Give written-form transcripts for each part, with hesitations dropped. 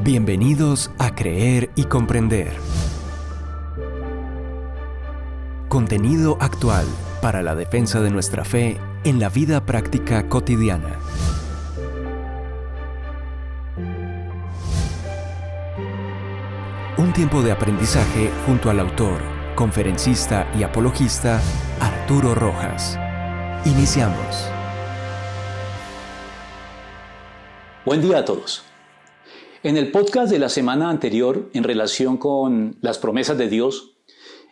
Bienvenidos a Creer y Comprender. Contenido actual para la defensa de nuestra fe en la vida práctica cotidiana. Un tiempo de aprendizaje junto al autor, conferencista y apologista Arturo Rojas. Iniciamos. Buen día a todos. En el podcast de la semana anterior, en relación con las promesas de Dios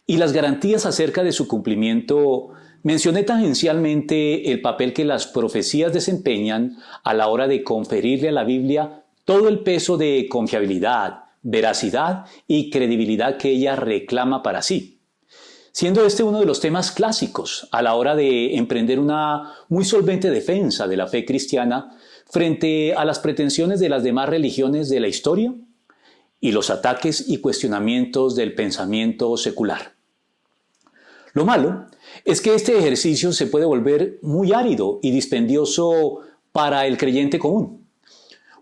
y las garantías acerca de su cumplimiento, mencioné tangencialmente el papel que las profecías desempeñan a la hora de conferirle a la Biblia todo el peso de confiabilidad, veracidad y credibilidad que ella reclama para sí, siendo este uno de los temas clásicos a la hora de emprender una muy solvente defensa de la fe cristiana frente a las pretensiones de las demás religiones de la historia y los ataques y cuestionamientos del pensamiento secular. Lo malo es que este ejercicio se puede volver muy árido y dispendioso para el creyente común,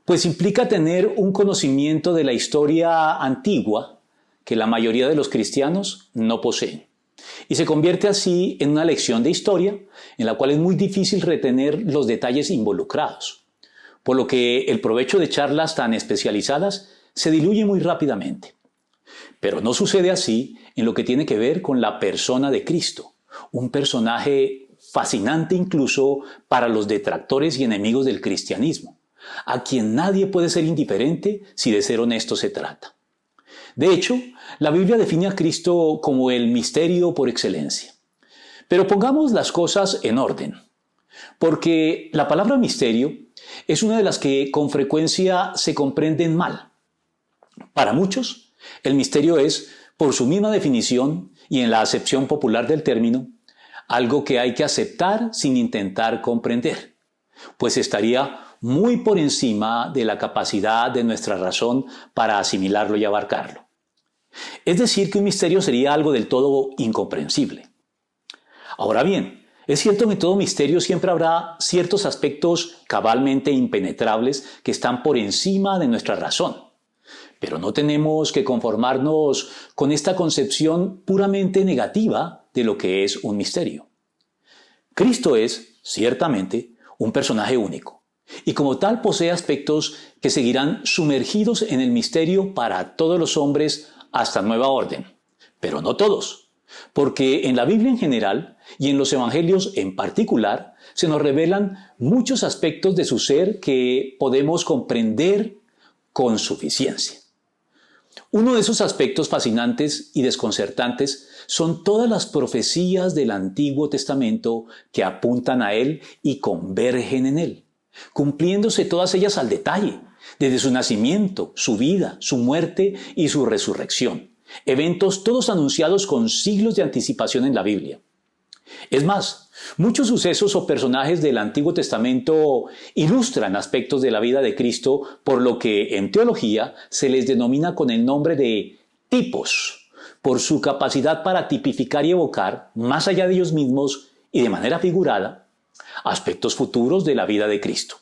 pues implica tener un conocimiento de la historia antigua que la mayoría de los cristianos no poseen. Y se convierte así en una lección de historia en la cual es muy difícil retener los detalles involucrados, por lo que el provecho de charlas tan especializadas se diluye muy rápidamente. Pero no sucede así en lo que tiene que ver con la persona de Cristo, un personaje fascinante incluso para los detractores y enemigos del cristianismo, a quien nadie puede ser indiferente si de ser honesto se trata. De hecho, la Biblia define a Cristo como el misterio por excelencia. Pero pongamos las cosas en orden, porque la palabra misterio es una de las que con frecuencia se comprenden mal. Para muchos, el misterio es, por su misma definición y en la acepción popular del término, algo que hay que aceptar sin intentar comprender, pues estaría muy por encima de la capacidad de nuestra razón para asimilarlo y abarcarlo. Es decir, que un misterio sería algo del todo incomprensible. Ahora bien, es cierto que en todo misterio siempre habrá ciertos aspectos cabalmente impenetrables que están por encima de nuestra razón. Pero no tenemos que conformarnos con esta concepción puramente negativa de lo que es un misterio. Cristo es, ciertamente, un personaje único, y como tal posee aspectos que seguirán sumergidos en el misterio para todos los hombres hasta nueva orden, pero no todos. Porque en la Biblia en general y en los evangelios en particular se nos revelan muchos aspectos de su ser que podemos comprender con suficiencia. Uno de esos aspectos fascinantes y desconcertantes son todas las profecías del Antiguo Testamento que apuntan a Él y convergen en Él, cumpliéndose todas ellas al detalle, desde su nacimiento, su vida, su muerte y su resurrección. Eventos todos anunciados con siglos de anticipación en la Biblia. Es más, muchos sucesos o personajes del Antiguo Testamento ilustran aspectos de la vida de Cristo, por lo que en teología se les denomina con el nombre de tipos, por su capacidad para tipificar y evocar, más allá de ellos mismos y de manera figurada, aspectos futuros de la vida de Cristo.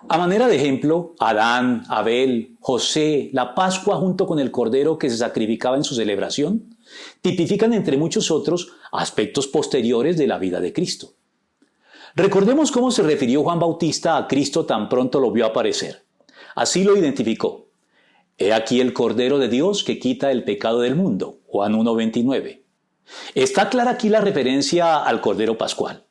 A manera de ejemplo, Adán, Abel, José, la Pascua junto con el Cordero que se sacrificaba en su celebración, tipifican entre muchos otros aspectos posteriores de la vida de Cristo. Recordemos cómo se refirió Juan Bautista a Cristo tan pronto lo vio aparecer. Así lo identificó. He aquí el Cordero de Dios que quita el pecado del mundo. Juan 1:29. Está clara aquí la referencia al Cordero Pascual.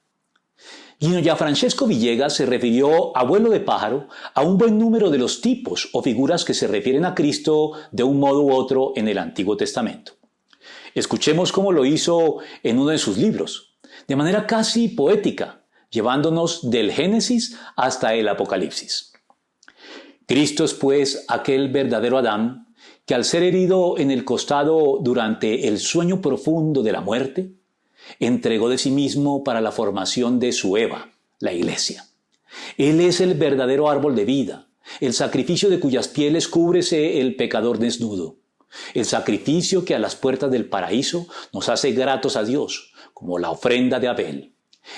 Gianfrancesco Villegas se refirió, abuelo de pájaro, a un buen número de los tipos o figuras que se refieren a Cristo de un modo u otro en el Antiguo Testamento. Escuchemos cómo lo hizo en uno de sus libros, de manera casi poética, llevándonos del Génesis hasta el Apocalipsis. Cristo es pues aquel verdadero Adán que al ser herido en el costado durante el sueño profundo de la muerte, entregó de sí mismo para la formación de su Eva, la Iglesia. Él es el verdadero árbol de vida, el sacrificio de cuyas pieles cúbrese el pecador desnudo, el sacrificio que a las puertas del paraíso nos hace gratos a Dios, como la ofrenda de Abel,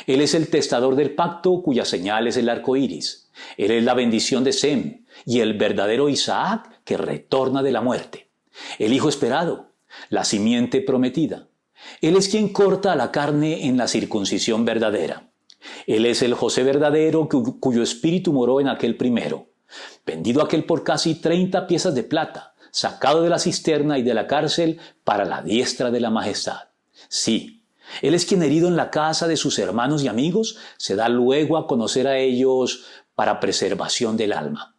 Él es el testador del pacto cuya señal es el arco iris. Él es la bendición de Sem y el verdadero Isaac que retorna de la muerte. El hijo esperado, la simiente prometida. Él es quien corta la carne en la circuncisión verdadera. Él es el José verdadero cuyo espíritu moró en aquel primero. Vendido aquel por casi 30 piezas de plata, sacado de la cisterna y de la cárcel para la diestra de la majestad. Sí, Él es quien herido en la casa de sus hermanos y amigos se da luego a conocer a ellos para preservación del alma.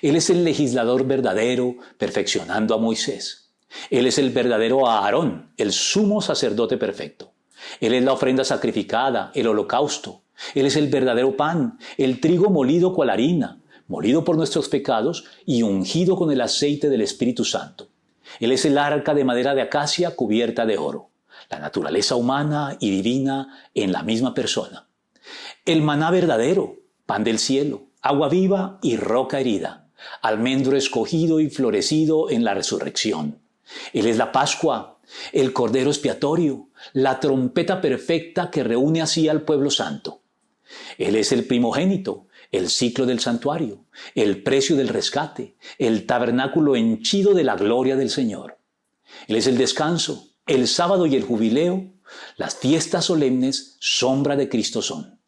Él es el legislador verdadero, perfeccionando a Moisés. Él es el verdadero Aarón, el sumo sacerdote perfecto. Él es la ofrenda sacrificada, el holocausto. Él es el verdadero pan, el trigo molido cual harina, molido por nuestros pecados y ungido con el aceite del Espíritu Santo. Él es el arca de madera de acacia cubierta de oro, la naturaleza humana y divina en la misma persona. El maná verdadero, pan del cielo, agua viva y roca herida, almendro escogido y florecido en la resurrección. Él es la Pascua, el Cordero expiatorio, la trompeta perfecta que reúne así al pueblo santo. Él es el primogénito, el ciclo del santuario, el precio del rescate, el tabernáculo henchido de la gloria del Señor. Él es el descanso, el sábado y el jubileo, las fiestas solemnes, sombra de Cristo son.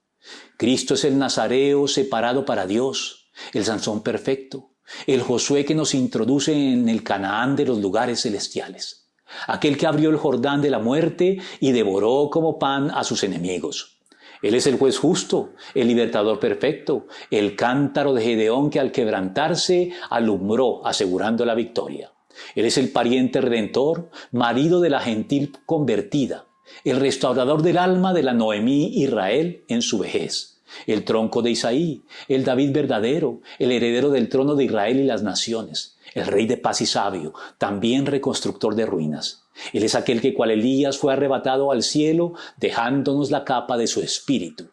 Cristo es el Nazareo separado para Dios, el Sansón perfecto, el Josué que nos introduce en el Canaán de los lugares celestiales, aquel que abrió el Jordán de la muerte y devoró como pan a sus enemigos. Él es el juez justo, el libertador perfecto, el cántaro de Gedeón que al quebrantarse alumbró asegurando la victoria. Él es el pariente redentor, marido de la gentil convertida, el restaurador del alma de la Noemí Israel en su vejez, el tronco de Isaí, el David verdadero, el heredero del trono de Israel y las naciones, el rey de paz y sabio, también reconstructor de ruinas. Él es aquel que cual Elías fue arrebatado al cielo, dejándonos la capa de su espíritu.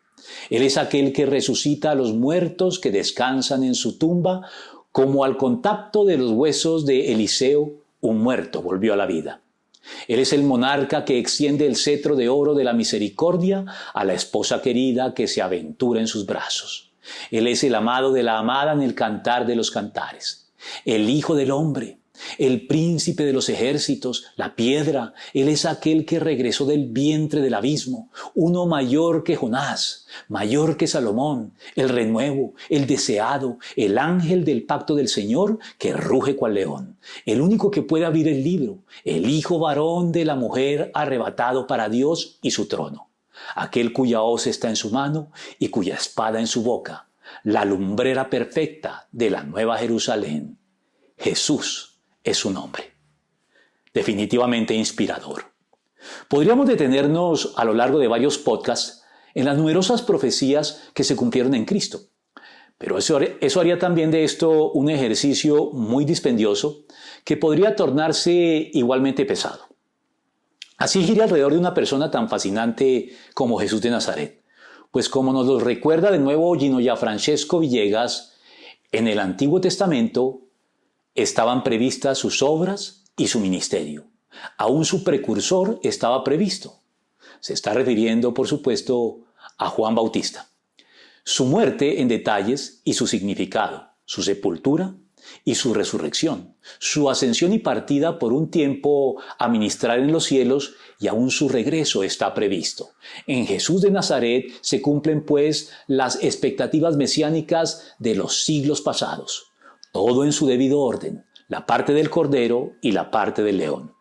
Él es aquel que resucita a los muertos que descansan en su tumba, como al contacto de los huesos de Eliseo, un muerto volvió a la vida. Él es el monarca que extiende el cetro de oro de la misericordia a la esposa querida que se aventura en sus brazos. Él es el amado de la amada en el cantar de los cantares. El Hijo del Hombre, el príncipe de los ejércitos, la piedra. Él es aquel que regresó del vientre del abismo, uno mayor que Jonás, mayor que Salomón, el renuevo, el deseado, el ángel del pacto del Señor que ruge cual león, el único que puede abrir el libro, el hijo varón de la mujer arrebatado para Dios y su trono, aquel cuya hoz está en su mano y cuya espada en su boca, la lumbrera perfecta de la nueva Jerusalén. Jesús es su nombre. Definitivamente inspirador. Podríamos detenernos a lo largo de varios podcasts en las numerosas profecías que se cumplieron en Cristo. Pero eso haría también de esto un ejercicio muy dispendioso que podría tornarse igualmente pesado. Así gira alrededor de una persona tan fascinante como Jesús de Nazaret. Pues como nos lo recuerda de nuevo Ginoya Francesco Villegas, en el Antiguo Testamento estaban previstas sus obras y su ministerio. Aún su precursor estaba previsto. Se está refiriendo, por supuesto, a Juan Bautista. Su muerte en detalles y su significado, su sepultura y su resurrección, su ascensión y partida por un tiempo a ministrar en los cielos y aún su regreso está previsto. En Jesús de Nazaret se cumplen pues las expectativas mesiánicas de los siglos pasados. Todo en su debido orden, la parte del cordero y la parte del león.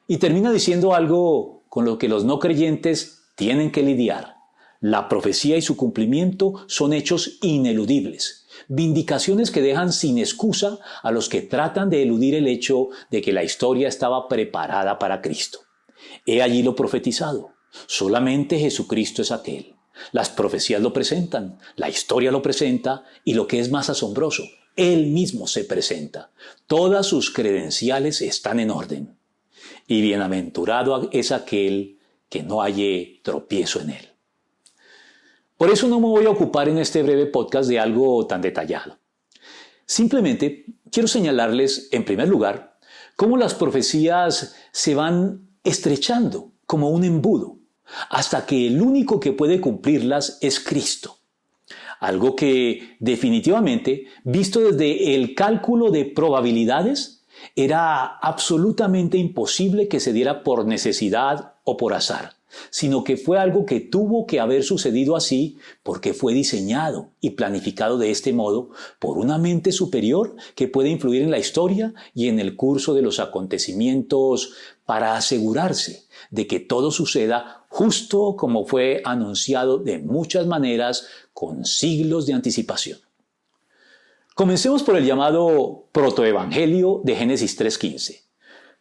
Y termina diciendo algo con lo que los no creyentes tienen que lidiar. La profecía y su cumplimiento son hechos ineludibles, vindicaciones que dejan sin excusa a los que tratan de eludir el hecho de que la historia estaba preparada para Cristo. He allí lo profetizado. Solamente Jesucristo es aquel. Las profecías lo presentan, la historia lo presenta y lo que es más asombroso, Él mismo se presenta. Todas sus credenciales están en orden. Y bienaventurado es aquel que no halle tropiezo en él. Por eso no me voy a ocupar en este breve podcast de algo tan detallado. Simplemente quiero señalarles, en primer lugar, cómo las profecías se van estrechando como un embudo. hasta que el único que puede cumplirlas es Cristo. Algo que definitivamente, visto desde el cálculo de probabilidades, era absolutamente imposible que se diera por necesidad o por azar, sino que fue algo que tuvo que haber sucedido así porque fue diseñado y planificado de este modo por una mente superior que puede influir en la historia y en el curso de los acontecimientos para asegurarse de que todo suceda justo como fue anunciado de muchas maneras con siglos de anticipación. Comencemos por el llamado protoevangelio de Génesis 3:15.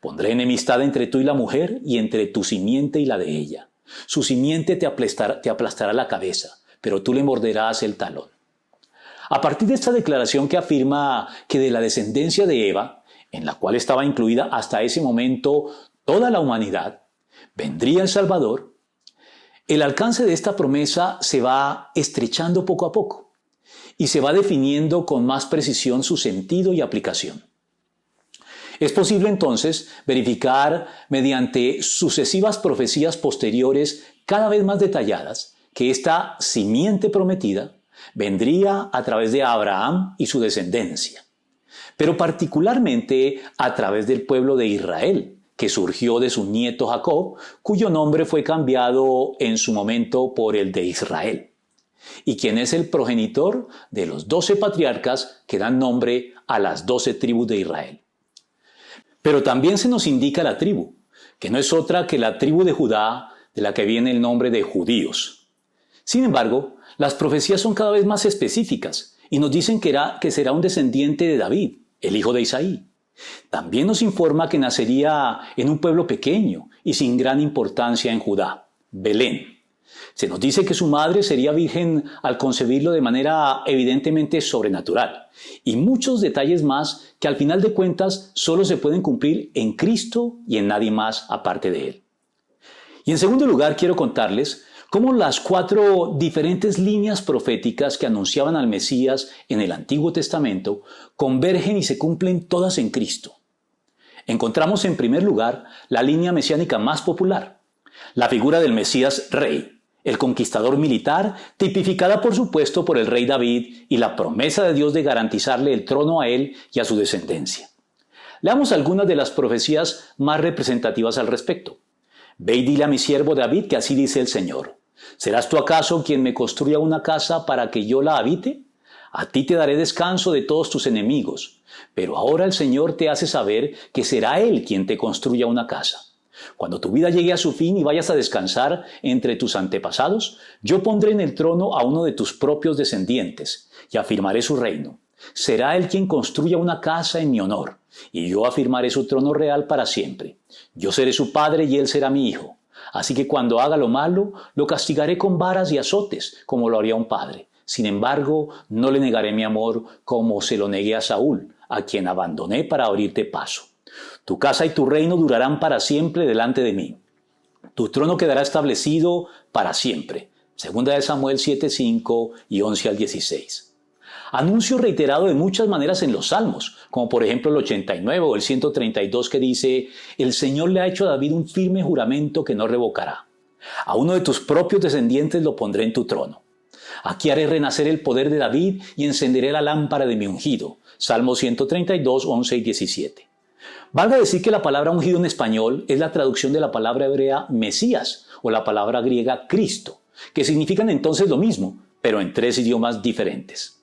Pondré enemistad entre tú y la mujer y entre tu simiente y la de ella. Su simiente te aplastará la cabeza, pero tú le morderás el talón. A partir de esta declaración que afirma que de la descendencia de Eva, en la cual estaba incluida hasta ese momento toda la humanidad, vendría el Salvador, el alcance de esta promesa se va estrechando poco a poco y se va definiendo con más precisión su sentido y aplicación. Es posible entonces verificar mediante sucesivas profecías posteriores cada vez más detalladas que esta simiente prometida vendría a través de Abraham y su descendencia, pero particularmente a través del pueblo de Israel, que surgió de su nieto Jacob, cuyo nombre fue cambiado en su momento por el de Israel, y quien es el progenitor de los 12 patriarcas que dan nombre a las 12 tribus de Israel. Pero también se nos indica la tribu, que no es otra que la tribu de Judá, de la que viene el nombre de judíos. Sin embargo, las profecías son cada vez más específicas y nos dicen que será un descendiente de David, el hijo de Isaí. También nos informa que nacería en un pueblo pequeño y sin gran importancia en Judá, Belén. Se nos dice que su madre sería virgen al concebirlo de manera evidentemente sobrenatural, y muchos detalles más que al final de cuentas solo se pueden cumplir en Cristo y en nadie más aparte de Él. Y en segundo lugar quiero contarles cómo las 4 diferentes líneas proféticas que anunciaban al Mesías en el Antiguo Testamento convergen y se cumplen todas en Cristo. Encontramos en primer lugar la línea mesiánica más popular, la figura del Mesías Rey, el conquistador militar, tipificada por supuesto por el rey David y la promesa de Dios de garantizarle el trono a él y a su descendencia. Leamos algunas de las profecías más representativas al respecto. Ve y dile a mi siervo David que así dice el Señor. ¿Serás tú acaso quien me construya una casa para que yo la habite? A ti te daré descanso de todos tus enemigos. Pero ahora el Señor te hace saber que será Él quien te construya una casa. Cuando tu vida llegue a su fin y vayas a descansar entre tus antepasados, yo pondré en el trono a uno de tus propios descendientes y afirmaré su reino. Será él quien construya una casa en mi honor, y yo afirmaré su trono real para siempre. Yo seré su padre y él será mi hijo. Así que cuando haga lo malo, lo castigaré con varas y azotes, como lo haría un padre. Sin embargo, no le negaré mi amor como se lo negué a Saúl, a quien abandoné para abrirte paso. Tu casa y tu reino durarán para siempre delante de mí. Tu trono quedará establecido para siempre. Segunda de Samuel 7:5 y 11 al 16. Anuncio reiterado de muchas maneras en los Salmos, como por ejemplo el 89 o el 132 que dice: el Señor le ha hecho a David un firme juramento que no revocará. A uno de tus propios descendientes lo pondré en tu trono. Aquí haré renacer el poder de David y encenderé la lámpara de mi ungido. Salmo 132, 11 y 17. Valga decir que la palabra ungido en español es la traducción de la palabra hebrea Mesías o la palabra griega Cristo, que significan entonces lo mismo, pero en 3 idiomas diferentes.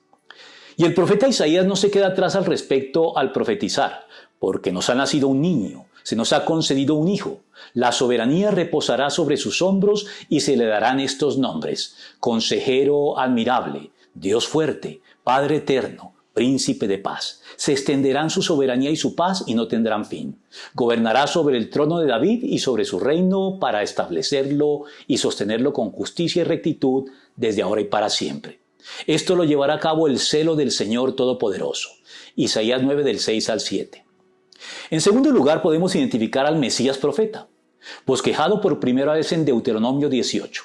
Y el profeta Isaías no se queda atrás al respecto al profetizar, porque nos ha nacido un niño, se nos ha concedido un hijo. La soberanía reposará sobre sus hombros y se le darán estos nombres: Consejero admirable, Dios fuerte, Padre eterno, Príncipe de paz. Se extenderán su soberanía y su paz y no tendrán fin. Gobernará sobre el trono de David y sobre su reino para establecerlo y sostenerlo con justicia y rectitud desde ahora y para siempre. Esto lo llevará a cabo el celo del Señor Todopoderoso. Isaías 9 del 6 al 7. En segundo lugar podemos identificar al Mesías profeta, bosquejado por primera vez en Deuteronomio 18.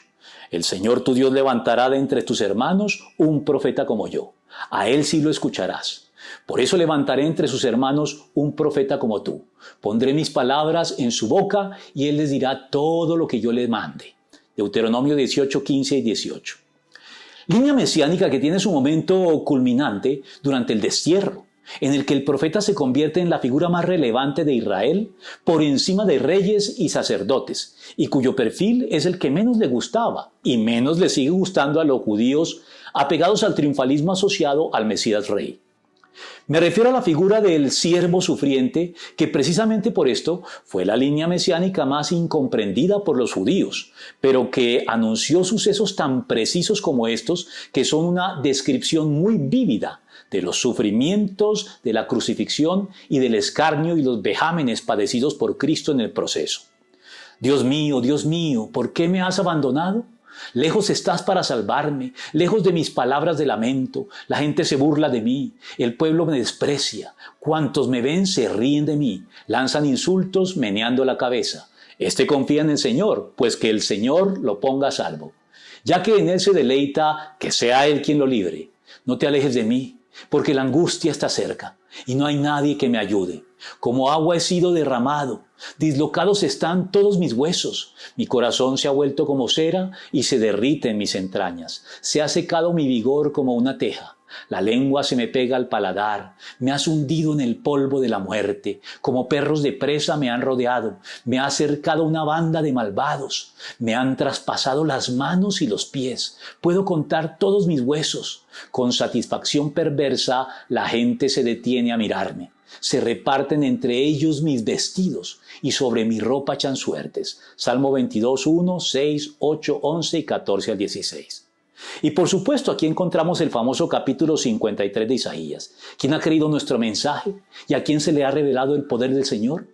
El Señor tu Dios levantará de entre tus hermanos un profeta como yo. A él sí lo escucharás. Por eso levantaré entre sus hermanos un profeta como tú. Pondré mis palabras en su boca y él les dirá todo lo que yo le mande. Deuteronomio 18, 15 y 18. Línea mesiánica que tiene su momento culminante durante el destierro, en el que el profeta se convierte en la figura más relevante de Israel por encima de reyes y sacerdotes, y cuyo perfil es el que menos le gustaba y menos le sigue gustando a los judíos apegados al triunfalismo asociado al Mesías Rey. Me refiero a la figura del siervo sufriente, que precisamente por esto fue la línea mesiánica más incomprendida por los judíos, pero que anunció sucesos tan precisos como estos, que son una descripción muy vívida de los sufrimientos, de la crucifixión y del escarnio y los vejámenes padecidos por Cristo en el proceso. Dios mío, ¿por qué me has abandonado? Lejos estás para salvarme, lejos de mis palabras de lamento. La gente se burla de mí, el pueblo me desprecia. Cuantos me ven se ríen de mí, lanzan insultos meneando la cabeza. Confía en el Señor, pues que el Señor lo ponga a salvo. Ya que en Él se deleita, que sea Él quien lo libre. No te alejes de mí, porque la angustia está cerca, y no hay nadie que me ayude. Como agua he sido derramado, dislocados están todos mis huesos. Mi corazón se ha vuelto como cera y se derrite en mis entrañas. Se ha secado mi vigor como una teja. La lengua se me pega al paladar. Me has hundido en el polvo de la muerte. Como perros de presa me han rodeado. Me ha cercado una banda de malvados. Me han traspasado las manos y los pies. Puedo contar todos mis huesos. Con satisfacción perversa la gente se detiene a mirarme. Se reparten entre ellos mis vestidos y sobre mi ropa echan suertes. Salmo 22, 1, 6, 8, 11 y 14 al 16. Y por supuesto aquí encontramos el famoso capítulo 53 de Isaías. ¿Quién ha creído nuestro mensaje? ¿Y a quién se le ha revelado el poder del Señor?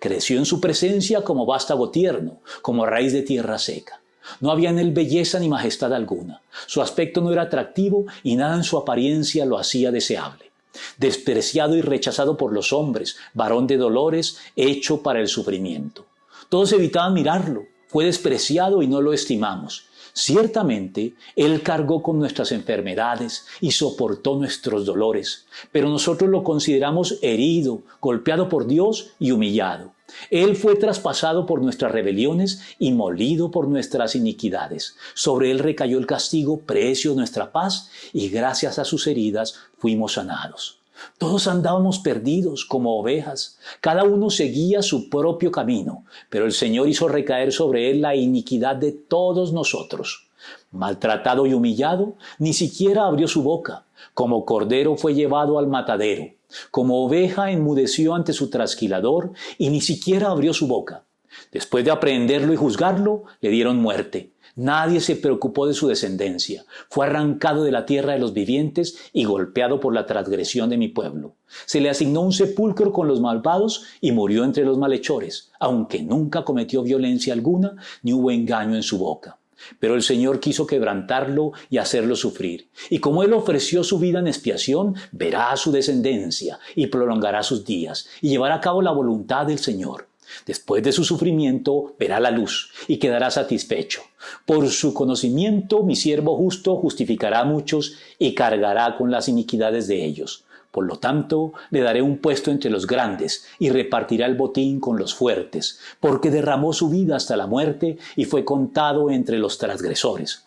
Creció en su presencia como vástago tierno, como raíz de tierra seca. No había en él belleza ni majestad alguna. Su aspecto no era atractivo y nada en su apariencia lo hacía deseable. Despreciado y rechazado por los hombres, varón de dolores, hecho para el sufrimiento. Todos evitaban mirarlo, fue despreciado y no lo estimamos. Ciertamente, Él cargó con nuestras enfermedades y soportó nuestros dolores, pero nosotros lo consideramos herido, golpeado por Dios y humillado. Él fue traspasado por nuestras rebeliones y molido por nuestras iniquidades. Sobre Él recayó el castigo, precio de nuestra paz, y gracias a sus heridas fuimos sanados. Todos andábamos perdidos como ovejas, cada uno seguía su propio camino, pero el Señor hizo recaer sobre Él la iniquidad de todos nosotros. Maltratado y humillado, ni siquiera abrió su boca. Como cordero fue llevado al matadero. Como oveja enmudeció ante su trasquilador y ni siquiera abrió su boca. Después de aprehenderlo y juzgarlo, le dieron muerte. Nadie se preocupó de su descendencia. Fue arrancado de la tierra de los vivientes y golpeado por la transgresión de mi pueblo. Se le asignó un sepulcro con los malvados y murió entre los malhechores, aunque nunca cometió violencia alguna ni hubo engaño en su boca. Pero el Señor quiso quebrantarlo y hacerlo sufrir. Y como Él ofreció su vida en expiación, verá a su descendencia y prolongará sus días y llevará a cabo la voluntad del Señor. Después de su sufrimiento verá la luz y quedará satisfecho. Por su conocimiento mi siervo justo justificará a muchos y cargará con las iniquidades de ellos. Por lo tanto, le daré un puesto entre los grandes y repartirá el botín con los fuertes, porque derramó su vida hasta la muerte y fue contado entre los transgresores.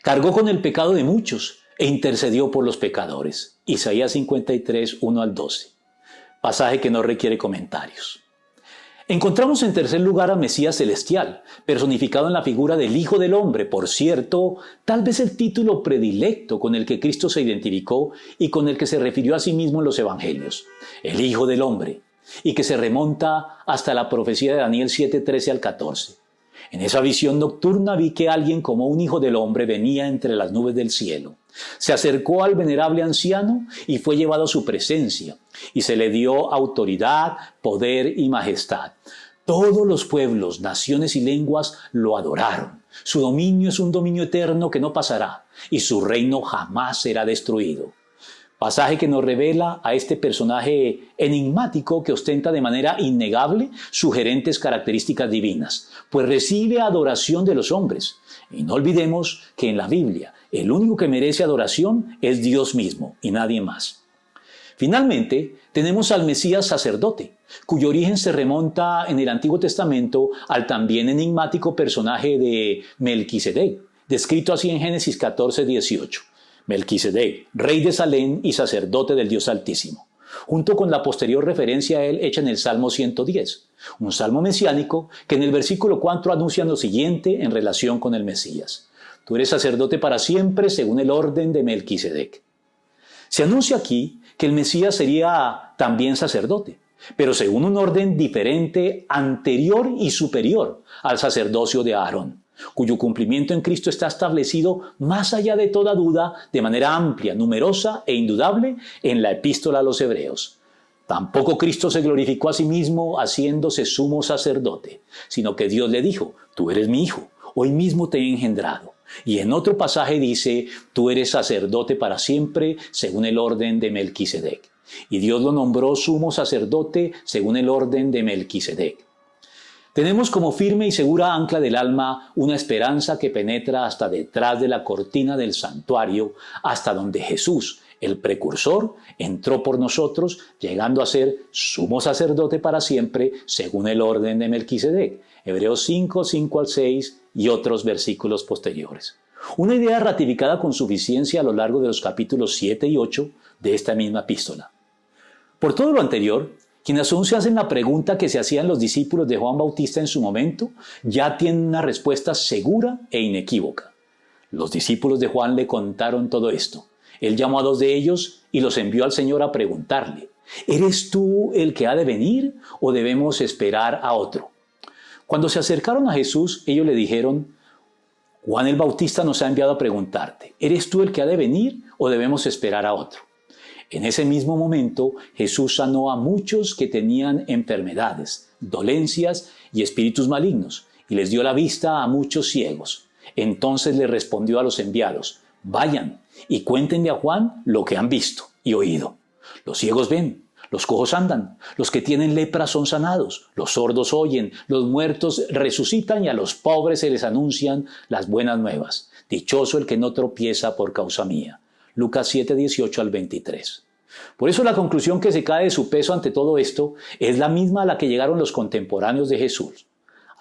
Cargó con el pecado de muchos e intercedió por los pecadores. Isaías 53, 1 al 12. Pasaje que no requiere comentarios. Encontramos en tercer lugar al Mesías celestial, personificado en la figura del Hijo del Hombre, por cierto, tal vez el título predilecto con el que Cristo se identificó y con el que se refirió a sí mismo en los Evangelios, el Hijo del Hombre, y que se remonta hasta la profecía de Daniel 7, 13 al 14. En esa visión nocturna vi que alguien como un hijo del hombre venía entre las nubes del cielo. Se acercó al venerable anciano y fue llevado a su presencia, y se le dio autoridad, poder y majestad. Todos los pueblos, naciones y lenguas lo adoraron. Su dominio es un dominio eterno que no pasará, y su reino jamás será destruido. Pasaje que nos revela a este personaje enigmático que ostenta de manera innegable sugerentes características divinas, pues recibe adoración de los hombres. Y no olvidemos que en la Biblia el único que merece adoración es Dios mismo y nadie más. Finalmente, tenemos al Mesías sacerdote, cuyo origen se remonta en el Antiguo Testamento al también enigmático personaje de Melquisedec, descrito así en Génesis 14:18. Melquisedec, rey de Salem y sacerdote del Dios Altísimo, junto con la posterior referencia a él hecha en el Salmo 110, un salmo mesiánico que en el versículo 4 anuncia lo siguiente en relación con el Mesías: tú eres sacerdote para siempre según el orden de Melquisedec. Se anuncia aquí que el Mesías sería también sacerdote, pero según un orden diferente, anterior y superior al sacerdocio de Aarón, cuyo cumplimiento en Cristo está establecido más allá de toda duda, de manera amplia, numerosa e indudable en la Epístola a los Hebreos. Tampoco Cristo se glorificó a sí mismo haciéndose sumo sacerdote, sino que Dios le dijo: tú eres mi hijo, hoy mismo te he engendrado. Y en otro pasaje dice: tú eres sacerdote para siempre según el orden de Melquisedec. Y Dios lo nombró sumo sacerdote según el orden de Melquisedec. Tenemos como firme y segura ancla del alma una esperanza que penetra hasta detrás de la cortina del santuario, hasta donde Jesús, el precursor, entró por nosotros, llegando a ser sumo sacerdote para siempre según el orden de Melquisedec. Hebreos 5:5-6 y otros versículos posteriores. Una idea ratificada con suficiencia a lo largo de los capítulos 7 y 8 de esta misma epístola. Por todo lo anterior, quienes aún se hacen la pregunta que se hacían los discípulos de Juan Bautista en su momento, ya tienen una respuesta segura e inequívoca. Los discípulos de Juan le contaron todo esto. Él llamó a 2 de ellos y los envió al Señor a preguntarle: ¿eres tú el que ha de venir o debemos esperar a otro? Cuando se acercaron a Jesús, ellos le dijeron: Juan el Bautista nos ha enviado a preguntarte: ¿eres tú el que ha de venir o debemos esperar a otro? En ese mismo momento, Jesús sanó a muchos que tenían enfermedades, dolencias y espíritus malignos, y les dio la vista a muchos ciegos. Entonces le respondió a los enviados: vayan y cuéntenle a Juan lo que han visto y oído. Los ciegos ven, los cojos andan, los que tienen lepra son sanados, los sordos oyen, los muertos resucitan y a los pobres se les anuncian las buenas nuevas. Dichoso el que no tropieza por causa mía. Lucas 7:18-23. Por eso la conclusión que se cae de su peso ante todo esto es la misma a la que llegaron los contemporáneos de Jesús.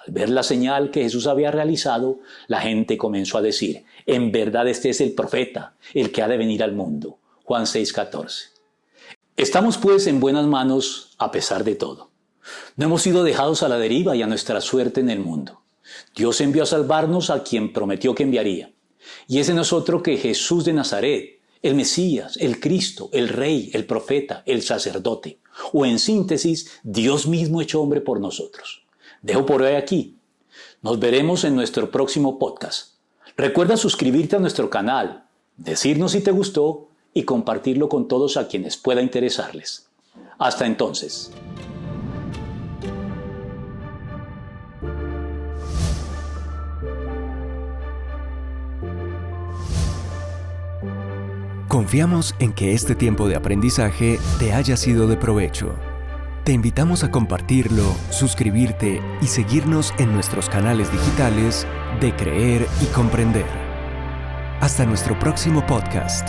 Al ver la señal que Jesús había realizado, la gente comenzó a decir: en verdad este es el profeta, el que ha de venir al mundo. Juan 6:14. Estamos pues en buenas manos a pesar de todo. No hemos sido dejados a la deriva y a nuestra suerte en el mundo. Dios envió a salvarnos a quien prometió que enviaría. Y ese no es otro que Jesús de Nazaret, el Mesías, el Cristo, el Rey, el Profeta, el Sacerdote. O en síntesis, Dios mismo hecho hombre por nosotros. Dejo por hoy aquí. Nos veremos en nuestro próximo podcast. Recuerda suscribirte a nuestro canal, decirnos si te gustó y compartirlo con todos a quienes pueda interesarles. Hasta entonces. Confiamos en que este tiempo de aprendizaje te haya sido de provecho. Te invitamos a compartirlo, suscribirte y seguirnos en nuestros canales digitales de Creer y Comprender. Hasta nuestro próximo podcast.